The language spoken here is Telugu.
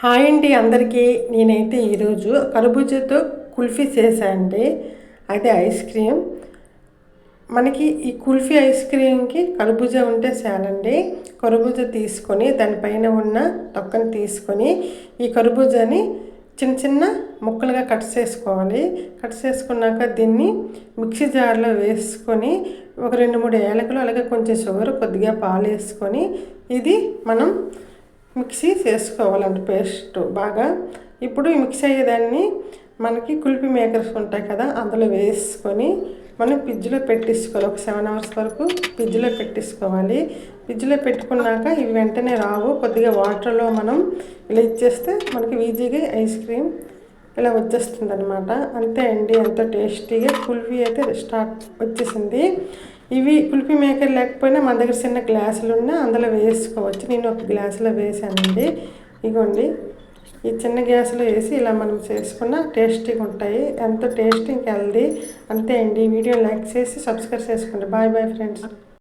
హాయ్ అండి అందరికీ. నేనైతే ఈరోజు కర్బూజాతో కుల్ఫీ చేశానండి. అయితే ఐస్ క్రీమ్. మనకి ఈ కుల్ఫీ ఐస్ క్రీమ్కి కర్బూజా ఉంటే చాలండి. కర్బూజా తీసుకొని దానిపైన ఉన్న తొక్కను తీసుకొని ఈ కర్బూజాని చిన్న చిన్న ముక్కలుగా కట్ చేసుకోవాలి. కట్ చేసుకున్నాక దీన్ని మిక్సీ జార్లో వేసుకొని ఒక 2-3 యాలకులు అలాగే కొంచెం షుగర్ కొద్దిగా పాలు వేసుకొని ఇది మనం మిక్సీ చేసుకోవాలండి పేస్ట్ బాగా. ఇప్పుడు ఈ మిక్సీ అయ్యేదాన్ని మనకి కుల్ఫీ మేకర్స్ ఉంటాయి కదా, అందులో వేసుకొని మనం ఫ్రిడ్జ్లో పెట్టేసుకోవాలి. ఒక 7 అవర్స్ వరకు ఫ్రిడ్జ్లో పెట్టేసుకోవాలి. ఫ్రిడ్జ్లో పెట్టుకున్నాక ఇవి వెంటనే రావు. కొద్దిగా వాటర్లో మనం ఇలా ఇచ్చేస్తే మనకి ఈజీగా ఐస్ క్రీమ్ ఇలా వచ్చేస్తుంది అనమాట. అంతే అండి, ఎంతో టేస్టీగా కుల్ఫీ అయితే వచ్చేసింది. ఇవి కుల్ఫీ మేకర్ లేకపోయినా మన దగ్గర చిన్న గ్లాసులు ఉన్నా అందులో వేసుకోవచ్చు. నేను ఒక గ్లాసులో వేసానండి. ఇగోండి, ఈ చిన్న గ్లాసులో వేసి ఇలా మనం చేసుకున్న టేస్టీగా ఉంటాయి. ఎంతో టేస్టీ, ఇంకా హెల్దీ. అంతే అండి. వీడియో లైక్ చేసి సబ్స్క్రైబ్ చేసుకోండి. Bye bye friends.